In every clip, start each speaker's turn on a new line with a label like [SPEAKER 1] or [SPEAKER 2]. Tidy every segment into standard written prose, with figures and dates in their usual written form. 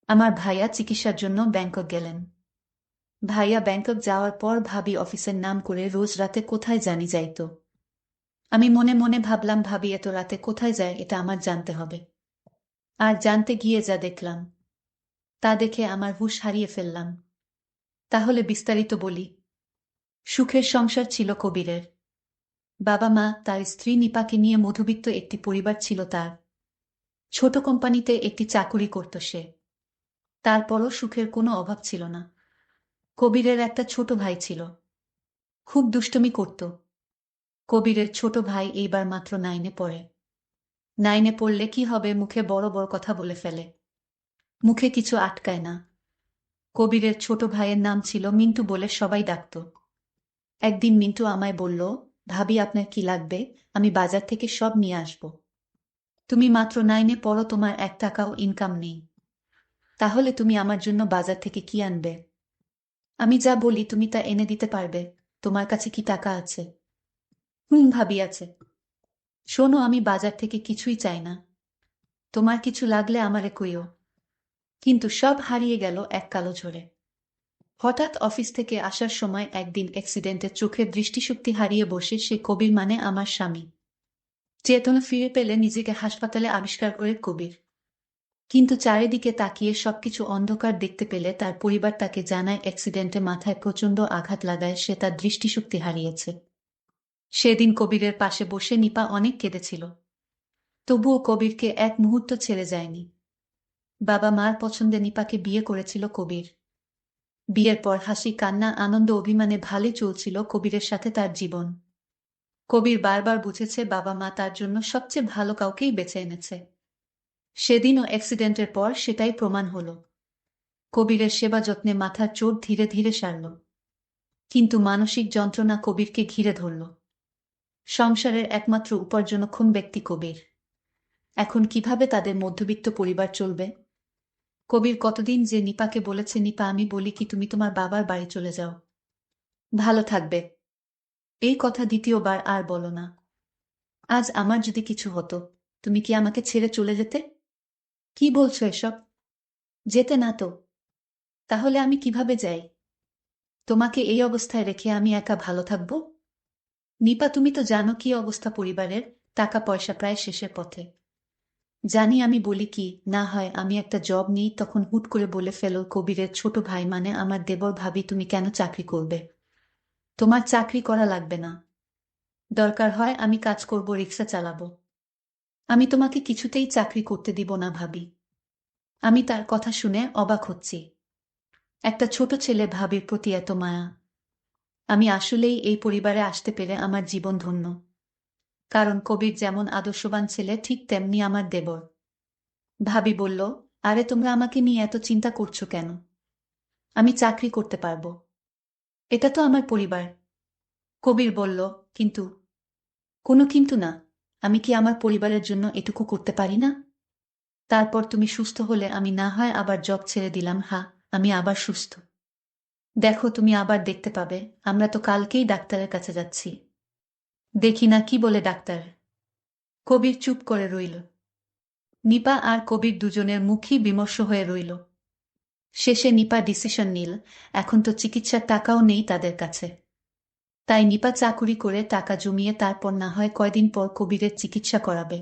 [SPEAKER 1] আমার ভাইয়া চিকিৎসার জন্য ব্যাংকক গেলেন। ভাইয়া ব্যাংকক যাওয়ার পর ভাবি অফিসের নাম করে রোজ রাতে কোথায় জানি যাইতো। আমি মনে মনে ভাবলাম, ভাবি এত রাতে কোথায় যায় এটা আমার জানতে হবে। আর জানতে গিয়ে যা দেখলাম তা দেখে আমার হুঁশ হারিয়ে ফেললাম। তাহলে বিস্তারিত বলি। সুখের সংসার ছিল কবিরের। বাবা মা, তার স্ত্রী নিপাকে নিয়ে মধ্যবিত্ত একটি পরিবার ছিল তার। ছোট কোম্পানিতে একটি চাকুরি করত সে। তারপরও সুখের কোনো অভাব ছিল না। কবিরের একটা ছোট ভাই ছিল, খুব দুষ্টুমি করত। কবিরের ছোট ভাই এইবার মাত্র 9-এ পড়ে। 9-এ পড়লে কি হবে, মুখে বড় বড় কথা বলে ফেলে। মুখে কিছু আটকায় না। কবিরের ছোট ভাইয়ের নাম ছিল মিন্টু বলে সবাই ডাকত। একদিন মিন্টু আমায় বলল, ভাবি আপনার কি লাগবে, আমি বাজার থেকে সব নিয়ে আসব। তুমি মাত্র 9-এ পড়ো, তোমার 1 টাকাও ইনকাম নেই, তাহলে তুমি আমার জন্য বাজার থেকে কি আনবে? আমি যা বলি তুমি তা এনে দিতে পারবে? তোমার কাছে কি টাকা আছে? ভাবি আছে। শোনো, আমি বাজার থেকে কিছুই চাই না, তোমার কিছু লাগলে আমারে কইও। কিন্তু সব হারিয়ে গেল এক কালো ঝড়ে। হঠাৎ অফিস থেকে আসার সময় একদিন অ্যাক্সিডেন্টে চোখের দৃষ্টিশক্তি হারিয়ে বসে সে কবির, মানে আমার স্বামী। চেতনা ফিরে পেলে নিজেকে হাসপাতালে আবিষ্কার করে কবির। কিন্তু চারিদিকে তাকিয়ে সবকিছু অন্ধকার দেখতে পেলে তার পরিবার তাকে জানায় অ্যাক্সিডেন্টে মাথায় প্রচণ্ড আঘাত লাগায় সে তার দৃষ্টিশক্তি হারিয়েছে। সেদিন কবিরের পাশে বসে নিপা অনেক কেঁদেছিল। তবুও কবিরকে এক মুহূর্ত ছেড়ে যায়নি। বাবা মার পছন্দে নিপাকে বিয়ে করেছিল কবির। বিয়ের পর হাসি কান্না আনন্দ অভিমানে ভালোই চলছিল কবিরের সাথে তার জীবন। কবির বারবার বুঝেছে বাবা মা তার জন্য সবচেয়ে ভালো কাউকেই বেছে এনেছে। সেদিনও অ্যাক্সিডেন্টের পর সেটাই প্রমাণ হলো। কবিরের সেবা যত্নে মাথার চোট ধীরে ধীরে সারল। কিন্তু মানসিক যন্ত্রণা কবিরকে ঘিরে ধরল। সংসারের একমাত্র উপার্জনক্ষম ব্যক্তি কবির। এখন কিভাবে তাদের মধ্যবিত্ত পরিবার চলবে? কবির কতদিন যে নিপাকে বলেছে, নিপা আমি বলি কি তুমি তোমার বাবার বাড়ি চলে যাও, ভালো থাকবে। এই কথা দ্বিতীয়বার আর বলো না। আজ আমার যদি কিছু হতো, তুমি কি আমাকে ছেড়ে চলে যেতে? কি বলছো এসব? যেতে না তো? তাহলে আমি কিভাবে যাই? তোমাকে এই অবস্থায় রেখে আমি একা ভালো থাকবো? নিপা তুমি তো জানো কি অবস্থা পরিবারের, টাকা পয়সা প্রায় শেষের পথে। জানি, আমি বলি কি না হয় আমি একটা জব নিই, তখন হুট করে বলে ফেলো কবিরের ছোট ভাই, মানে আমার দেবর, ভাবি তুমি কেন চাকরি করবে? তোমার চাকরি করা লাগবে না। দরকার হয় আমি কাজ করব, রিক্সা চালাবো। আমি তোমাকে কিছুতেই চাকরি করতে দিব না ভাবি। আমি তার কথা শুনে অবাক হচ্ছি। একটা ছোট ছেলে, ভাবির প্রতি এত মায়া। আমি আসলেই এই পরিবারে আসতে পেরে আমার জীবন ধন্য। কারণ কবির যেমন আদর্শবান ছেলে, ঠিক তেমনি আমার দেবর। ভাবি বলল, আরে তোমরা আমাকে নিয়ে এত চিন্তা করছো কেন? আমি চাকরি করতে পারবো। এটা তো আমার পরিবার। কবির বলল, কিন্তু? কোনো কিন্তু না। আমি কি আমার পরিবারের জন্য এটুকু করতে পারি না? তারপর তুমি সুস্থ হলে আমি না হয় আবার জব ছেড়ে দিলাম। হ্যাঁ, আমি আবার সুস্থ। দেখো তুমি আবার দেখতে পাবে। আমরা তো কালকেই ডাক্তারের কাছে যাচ্ছি। দেখি না কি বলে ডাক্তার। কবির চুপ করে রইল। নিপা আর কবির দুজনের মুখই বিমর্ষ হয়ে রইল। শেষে নিপা ডিসিশন নিল, এখন তো চিকিৎসার টাকাও নেই তাদের কাছে। তাই নিপা চাকুরি করে টাকা জমিয়ে তারপর না হয় কয়দিন পর কবিরের চিকিৎসা করাবে।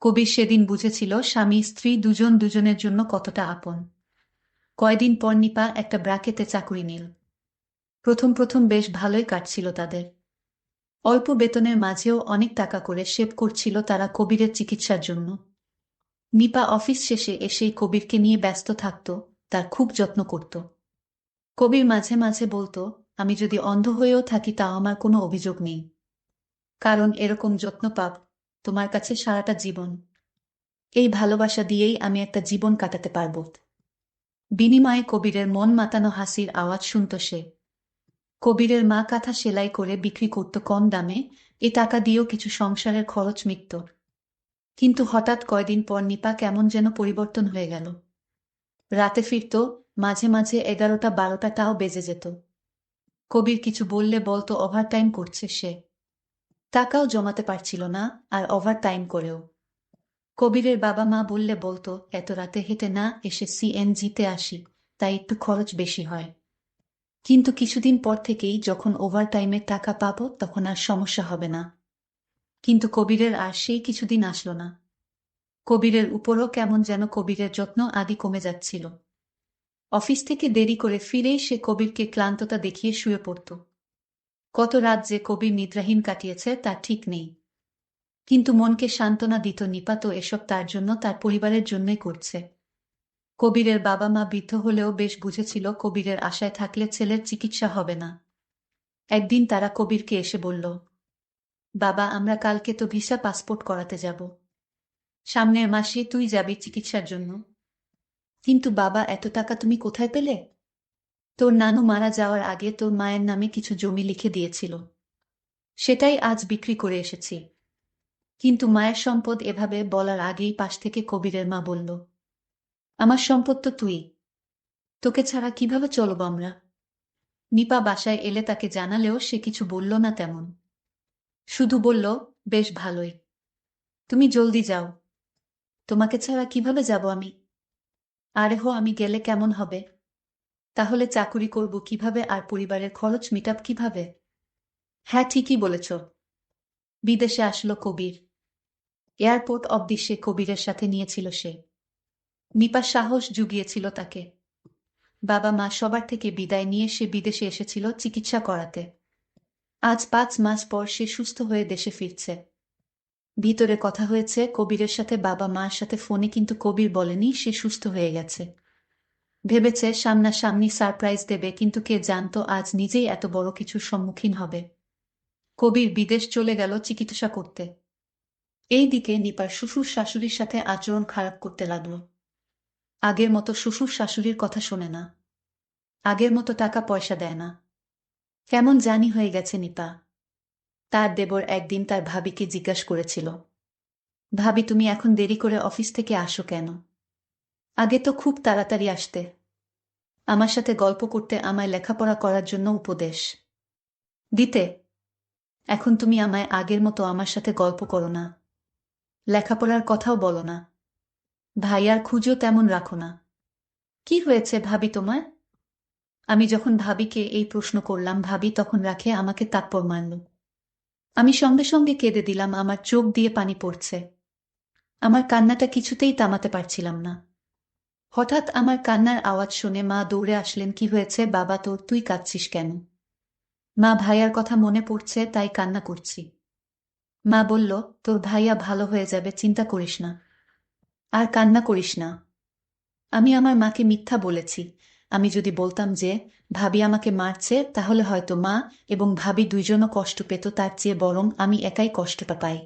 [SPEAKER 1] কবির সেদিন বুঝেছিল স্বামী স্ত্রী দুজন দুজনের জন্য কতটা আপন। কয়দিন পর নিপা একটা ব্র্যাকেটে চাকুরি নিল। প্রথম প্রথম বেশ ভালোই কাটছিল তাদের। অল্প বেতনের মাঝেও অনেক টাকা করে সেভ করছিল তারা কবিরের চিকিৎসার জন্য। নিপা অফিস শেষে এসেই কবিরকে নিয়ে ব্যস্ত থাকত, তার খুব যত্ন করত। কবির মাঝে মাঝে বলতো, আমি যদি অন্ধ হয়েও থাকি তাও আমার কোনো অভিযোগ নেই, কারণ এরকম যত্ন পাব তোমার কাছে সারাটা জীবন। এই ভালোবাসা দিয়েই আমি একটা জীবন কাটাতে পারব। বিনিময়ে কবিরের মন মাতানো হাসির আওয়াজ শুনত সে। কবিরের মা কাঁথা সেলাই করে বিক্রি করত কম দামে, এ টাকা দিয়েও কিছু সংসারের খরচ মিটত। কিন্তু হঠাৎ কয়দিন পর নিপা কেমন যেন পরিবর্তন হয়ে গেল। রাতে ফিরত, মাঝে মাঝে 11টা 12টাও বেজে যেত। কবির কিছু বললে বলতো ওভারটাইম করছে সে। টাকাও জমাতে পারছিল না, আর ওভার টাইম করেও। কবিরের বাবা মা বললে বলতো, এত রাতে হেঁটে না এসে সিএনজিতে আসি, তাই একটু খরচ বেশি হয়। কিন্তু কিছুদিন পর থেকেই যখন ওভারটাইমের টাকা পাবো তখন আর সমস্যা হবে না। কিন্তু কবিরের আর সেই কিছুদিন আসলো না। কবিরের উপরও কেমন যেন কবিরের যত্ন আদি কমে যাচ্ছিল। অফিস থেকে দেরি করে ফিরেই সে কবিরকে ক্লান্ততা দেখিয়ে শুয়ে পড়ত। কত রাত যে কবির নিদ্রাহীন কাটিয়েছে তার ঠিক নেই। কিন্তু মনকে সান্ত্বনা দিত নিপাত এসব তার জন্য, তার পরিবারের জন্যই করছে। কবিরের বাবা মা বৃদ্ধ হলেও বেশ বুঝেছিল কবিরের আশায় থাকলে ছেলের চিকিৎসা হবে না। একদিন তারা কবিরকে এসে বলল, বাবা, আমরা কালকে তো ভিসা পাসপোর্ট করাতে যাব। সামনের মাসে তুই যাবি চিকিৎসার জন্য। কিন্তু বাবা, এত টাকা তুমি কোথায় পেলে? তোর নানু মারা যাওয়ার আগে তোর মায়ের নামে কিছু জমি লিখে দিয়েছিল, সেটাই আজ বিক্রি করে এসেছি। কিন্তু মায়ের সম্পদ এভাবে বলার আগেই পাশ থেকে কবিরের মা বলল, আমার সম্পদ তো তুই, তোকে ছাড়া কিভাবে চলব আমরা? নিপা বাসায় এলে তাকে জানালেও সে কিছু বলল না তেমন। শুধু বলল, বেশ ভালোই, তুমি জলদি যাও, তোমাকে ছাড়া কিভাবে যাব আমি? আরে হো, আমি গেলে কেমন হবে? তাহলে চাকুরি করব কিভাবে আর পরিবারের খরচ মিটাব কিভাবে? হ্যাঁ, ঠিকই বলেছ। বিদেশে আসলো কবির। এয়ারপোর্ট অব্দি সে কবিরের সাথে নিয়েছিল সে। নিপা সাহস জুগিয়েছিল তাকে। বাবা মা সবার থেকে বিদায় নিয়ে সে বিদেশে এসেছিল চিকিৎসা করাতে। আজ 5 মাস পর সে সুস্থ হয়ে দেশে ফিরছে। ভিতরে কথা হয়েছে কবিরের সাথে বাবা মার সাথে ফোনে, কিন্তু কবির বলেনি সে সুস্থ হয়ে গেছে। ভেবেছে সামনাসামনি সারপ্রাইজ দেবে, কিন্তু কে জানতো আজ নিজেই এত বড় কিছুর সম্মুখীন হবে। কবির বিদেশ চলে গেল চিকিৎসা করতে। এইদিকে নিপার শ্বশুর শাশুড়ির সাথে আচরণ খারাপ করতে লাগলো। আগের মতো শ্বশুর শাশুড়ির কথা শোনে না, আগের মতো টাকা পয়সা দেয় না। কেমন জানি হয়ে গেছে নিপা। তার দেবর একদিন তার ভাবিকে জিজ্ঞাসা করেছিল, ভাবি, তুমি এখন দেরি করে অফিস থেকে আসো কেন? আগে তো খুব তাড়াতাড়ি আসতে, আমার সাথে গল্প করতে, আমায় লেখাপড়া করার জন্য উপদেশ দিতে। এখন তুমি আমায় আগের মতো আমার সাথে গল্প করো না, লেখাপড়ার কথাও বলো না, ভাইয়ার খুঁজও তেমন রাখো না। কি হয়েছে ভাবি তোমার? আমি যখন ভাবিকে এই প্রশ্ন করলাম, ভাবি তখন রাখে আমাকে তাপ্পড় মারল। আমি সঙ্গে সঙ্গে কেঁদে দিলাম, আমার চোখ দিয়ে পানি পড়ছে। আমার কান্নাটা কিছুতেই থামাতে পারছিলাম না। হঠাৎ আমার কান্নার আওয়াজ শুনে মা দৌড়ে আসলেন। কি হয়েছে বাবা তোর, তুই কাঁদছিস কেন? মা, ভাইয়ার কথা মনে পড়ছে তাই কান্না করছি। মা বলল, তোর ভাইয়া ভালো হয়ে যাবে, চিন্তা করিস না, আর কান্না করিস না। আমি আমার মাকে মিথ্যা বলেছি। আমি যদি বলতাম যে ভাবি আমাকে মারছে, তাহলে হয়তো মা এবং ভাবি দুইজনও কষ্ট পেত, তার চেয়ে বরং আমি একাই কষ্টটা পাই।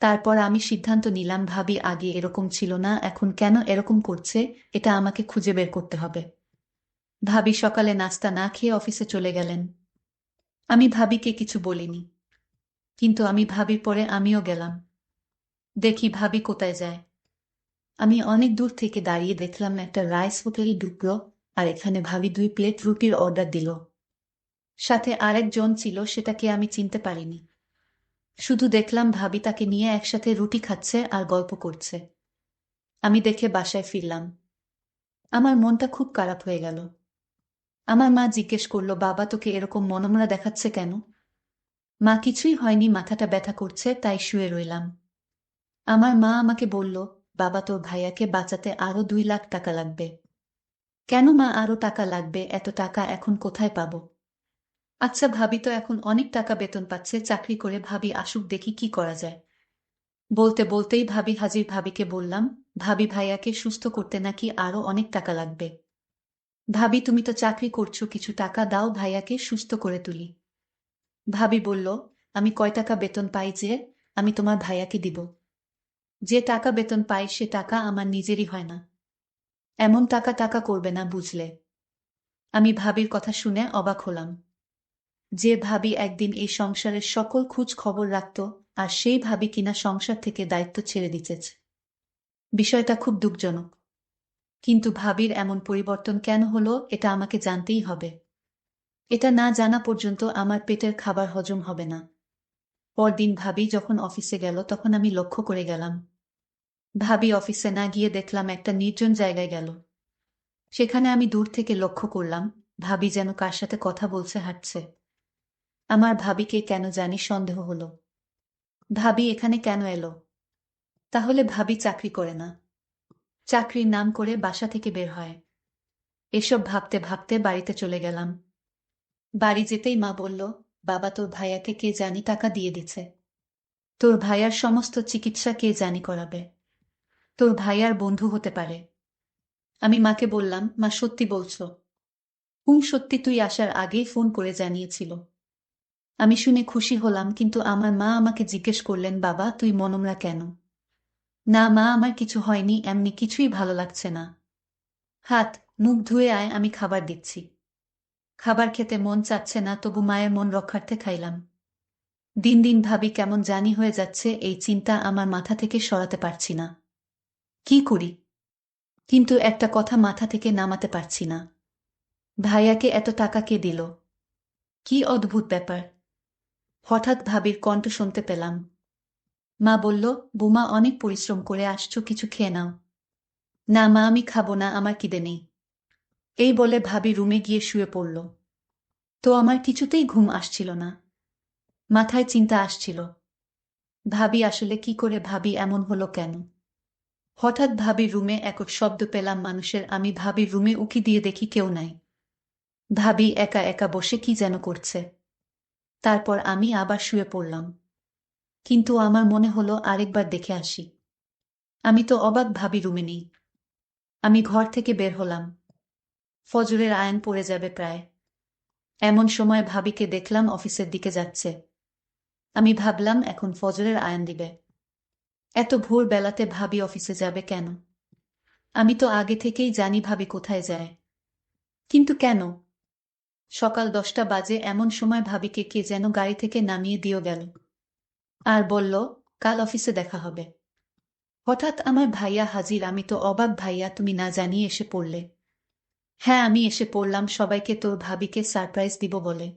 [SPEAKER 1] তারপর আমি সিদ্ধান্ত নিলাম, ভাবি আগে এরকম ছিল না, এখন কেন এরকম করছে এটা আমাকে খুঁজে বের করতে হবে। ভাবি সকালে নাস্তা না খেয়ে অফিসে চলে গেলেন। আমি ভাবিকে কিছু বলিনি, কিন্তু আমি ভাবির পরে আমিও গেলাম। দেখি ভাবি কোথায় যায়। আমি অনেক দূর থেকে দাঁড়িয়ে দেখলাম একটা রাইস হোটেল ঢুকলো, আর এখানে ভাবি 2 প্লেট রুটির অর্ডার দিল। সাথে আরেকজন ছিল, সেটাকে আমি চিনতে পারিনি। শুধু দেখলাম ভাবি তাকে নিয়ে একসাথে রুটি খাচ্ছে আর গল্প করছে। আমি দেখে বাসায় ফিরলাম। আমার মনটা খুব খারাপ হয়ে গেল। আমার মা জিজ্ঞেস করলো, বাবা তোকে এরকম মনমরা দেখাচ্ছে কেন? মা, কিছুই হয়নি, মাথাটা ব্যথা করছে তাই শুয়ে রইলাম। আমার মা আমাকে বলল, বাবা তোর ভাইয়াকে বাঁচাতে আরো 2 লাখ টাকা লাগবে। কেন মা, আরো টাকা লাগবে? এত টাকা এখন কোথায় পাবো? আচ্ছা, ভাবি তো এখন অনেক টাকা বেতন পাচ্ছে চাকরি করে, ভাবি আসুক দেখি কি করা যায়। বলতে বলতেই ভাবি হাজির। ভাবিকে বললাম, ভাবি ভাইয়াকে সুস্থ করতে নাকি আরো অনেক টাকা লাগবে। ভাবি তুমি তো চাকরি করছো, কিছু টাকা দাও, ভাইয়াকে সুস্থ করে তুলি। ভাবি বলল, আমি কয় টাকা বেতন পাই যে আমি তোমার ভাইয়াকে দিব? যে টাকা বেতন পাই সে টাকা আমার নিজেরই হয় না। এমন টাকা টাকা করবে না, বুঝলে? আমি ভাবির কথা শুনে অবাক হলাম। যে ভাবি একদিন এই সংসারের সকল খোঁজ খবর রাখত, আর সেই ভাবি কিনা সংসার থেকে দায়িত্ব ছেড়ে দিতেছে। বিষয়টা খুব দুঃখজনক। কিন্তু ভাবির এমন পরিবর্তন কেন হলো এটা আমাকে জানতেই হবে। এটা না জানা পর্যন্ত আমার পেটের খাবার হজম হবে না। পরদিন ভাবি যখন অফিসে গেল তখন আমি লক্ষ্য করে গেলাম ভাবি অফিসে না গিয়ে দেখলাম একটা নির্জন জায়গায় গেল। সেখানে আমি দূর থেকে লক্ষ্য করলাম ভাবি যেন কার সাথে কথা বলছে হাঁটছে। আমার ভাবিকে কেন জানি সন্দেহ হলো। ভাবি এখানে কেন এলো? তাহলে ভাবি চাকরি করে না, চাকরির নাম করে বাসা থেকে বের হয়। এসব ভাবতে ভাবতে বাড়িতে চলে গেলাম। বাড়ি যেতেই মা বলল, বাবা তোর ভাইয়াকে কে জানি টাকা দিয়ে দিছে। তোর ভাইয়ার সমস্ত চিকিৎসা কে জানি করাবে। তোর ভাইয়ার বন্ধু হতে পারে। আমি মাকে বললাম, মা সত্যি বলছো? সত্যি, তুই আসার আগেই ফোন করে জানিয়েছিল। আমি শুনে খুশি হলাম, কিন্তু আমার মা আমাকে জিজ্ঞেস করলেন, বাবা তুই মনমরা কেন? না মা, আমার কিছু হয়নি, এমনি কিছুই ভালো লাগছে না। হাত মুখ ধুয়ে আয়, আমি খাবার দিচ্ছি। খাবার খেতে মন চাচ্ছে না, তবু মায়ের মন রক্ষার্থে খাইলাম। দিন দিন ভাবি কেমন জানি হয়ে যাচ্ছে, এই চিন্তা আমার মাথা থেকে সরাতে পারছি না। কি করি? কিন্তু একটা কথা মাথা থেকে নামাতে পারছি না। ভাইয়াকে এত টাকা কে দিল? কি অদ্ভুত ব্যাপার। হঠাৎ ভাবির কণ্ঠ শুনতে পেলাম। মা বলল, বুমা অনেক পরিশ্রম করে আসছো, কিছু খেয়ে নাও। না মা, আমি খাবো না, আমার খিদে নেই। এই বলে ভাবি রুমে গিয়ে শুয়ে পড়ল। তো আমার কিছুতেই ঘুম আসছিল না, মাথায় চিন্তা আসছিল। ভাবি আসলে কি করে, ভাবি এমন হলো কেন? হঠাৎ ভাবির রুমে এক শব্দ পেলাম মানুষের। আমি ভাবির রুমে উঁকি দিয়ে দেখি কেউ নাই। ভাবি একা একা বসে কি যেন করছে। তারপর আমি আবার শুয়ে পড়লাম। কিন্তু আমার মনে হলো আরেকবার দেখে আসি। আমি তো অবাক, ভাবি রুমে নেই। আমি ঘর থেকে বের হলাম। ফজরের আয়ান পড়ে যাবে প্রায়। এমন সময় ভাবিকে দেখলাম অফিসের দিকে যাচ্ছে। আমি ভাবলাম এখন ফজরের আয়ান দিবে। এত ভোর বেলাতে ভাবি অফিসে যাবে কেন? আমি তো আগে থেকেই জানি ভাবি কোথায় যায়। কিন্তু কেন? সকাল 10টা বাজে, এমন সময় ভাবিকে কে যেন গাড়ি থেকে নামিয়ে দিয়ে গেল। আর বলল, কাল অফিসে দেখা হবে। হঠাৎ আমার ভাইয়া হাজির। আমি তো অবাক, ভাইয়া তুমি না জানিয়ে এসে পড়লে? হ্যাঁ আমি এসে পড়লাম সবাইকে তোর ভাবিকে সারপ্রাইজ দিব বলে।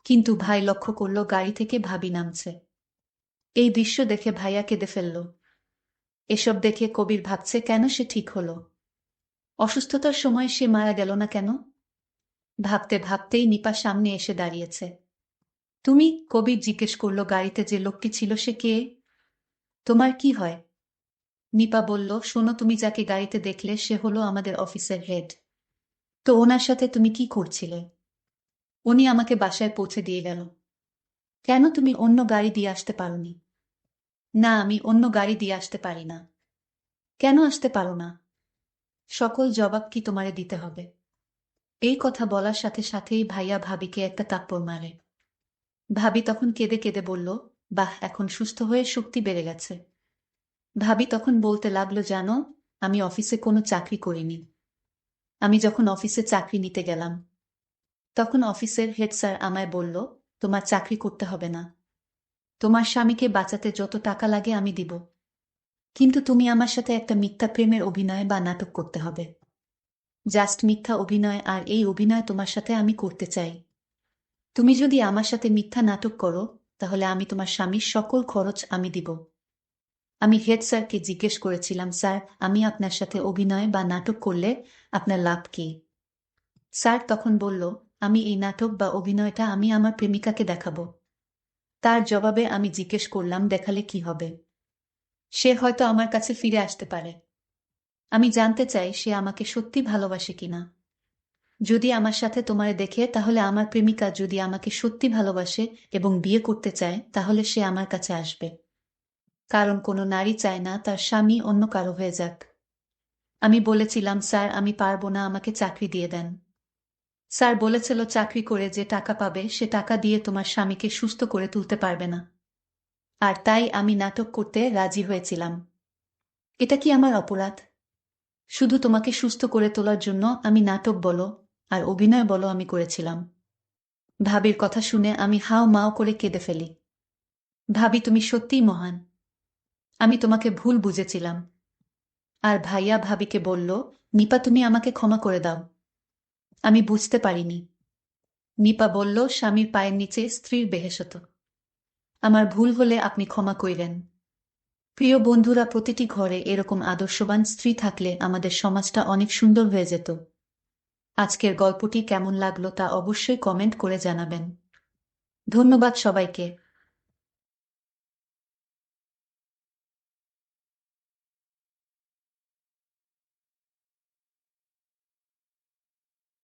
[SPEAKER 1] কিন্তু ভাই লক্ষ্য করল গাড়ি থেকে ভাবি নামছে। এই দৃশ্য দেখে ভাইয়া কেঁদে ফেলল। এসব দেখে কবির ভাবছে, কেন সে ঠিক হলো? অসুস্থতার সময় সে মারা গেল না কেন? ভাবতে ভাবতেই নিপা সামনে এসে দাঁড়িয়েছে। তুমি? কবির জিজ্ঞেস করল, গাড়িতে যে লোকটি ছিল সে কে? তোমার কি হয়? নিপা বলল, শোনো, তুমি যাকে গাড়িতে দেখলে সে হলো আমাদের অফিসের হেড। তো ওনার সাথে তুমি কি করছিলে? উনি আমাকে বাসায় পৌঁছে দিয়ে গেল। কেন তুমি অন্য গাড়ি দিয়ে আসতে পারোনি? না, আমি অন্য গাড়ি দিয়ে আসতে পারি না। কেন আসতে পারো না? সকল জবাব কি তোমারে দিতে হবে? এই কথা বলার সাথে সাথেই ভাইয়া ভাবিকে একটা থাপ্পড় মারে। ভাবি তখন কেঁদে কেঁদে বলল, বাহ, এখন সুস্থ হয়ে শক্তি বেড়ে গেছে। ভাবি তখন বলতে লাগলো, জানো, আমি অফিসে কোনো চাকরি করিনি। আমি যখন অফিসে চাকরি নিতে গেলাম, তখন অফিসের হেড স্যার আমায় বলল, তোমার চাকরি করতে হবে না। তোমার স্বামীকে বাঁচাতে যত টাকা লাগে আমি দিব। কিন্তু তুমি আমার সাথে একটা মিথ্যা প্রেমের অভিনয় বা নাটক করতে হবে। জাস্ট মিথ্যা অভিনয়, আর এই অভিনয় তোমার সাথে আমি করতে চাই। তুমি যদি আমার সাথে মিথ্যা নাটক করো, তাহলে আমি তোমার স্বামীর সকল খরচ আমি দিব। আমি হেড স্যারকে জিজ্ঞেস করেছিলাম, স্যার, আমি আপনার সাথে অভিনয় বা নাটক করলে আপনার লাভ কি? স্যার তখন বলল, আমি এই নাটক বা অভিনয়টা আমি আমার প্রেমিকাকে দেখাবো। তার জবাবে আমি জিজ্ঞেস করলাম, দেখালে কি হবে? সে হয়তো আমার কাছে ফিরে আসতে পারে। আমি জানতে চাই সে আমাকে সত্যি ভালোবাসে কিনা। যদি আমার সাথে তোমারে দেখে, তাহলে আমার প্রেমিকা যদি আমাকে সত্যি ভালোবাসে এবং বিয়ে করতে চায়, তাহলে সে আমার কাছে আসবে। কারণ কোনো নারী চায় না তার স্বামী অন্য কারো হয়ে যাক। আমি বলেছিলাম, স্যার আমি পারবো না, আমাকে চাকরি দিয়ে দেন। স্যার বলেছিল, চাকরি করে যে টাকা পাবে সে টাকা দিয়ে তোমার স্বামীকে সুস্থ করে তুলতে পারবে না। আর তাই আমি নাটক করতে রাজি হয়েছিলাম। এটা কি আমার অপরাধ? শুধু তোমাকে সুস্থ করে তোলার জন্য আমি নাটক বলো আর অভিনয় বলো আমি করেছিলাম। ভাবির কথা শুনে আমি হাও মাও করে কেঁদে ফেলি। ভাবি তুমি সত্যিই মহান। আমি তোমাকে ভুল বুঝেছিলাম। আর ভাইয়া ভাবিকে বলল, নিপা তুমি আমাকে ক্ষমা করে দাও। আমি বুঝতে পারিনি। নিপা বলল, স্বামীর পায়ের নিচে স্ত্রীর বেহেশত। আমার ভুল হলে আপনি ক্ষমা কইরেন। প্রিয় বন্ধুরা, প্রতিটি ঘরে এরকম আদর্শবান স্ত্রী থাকলে আমাদের সমাজটা অনেক সুন্দর হয়ে যেত। আজকের গল্পটি কেমন লাগলো তা অবশ্যই কমেন্ট করে জানাবেন। ধন্যবাদ সবাইকে।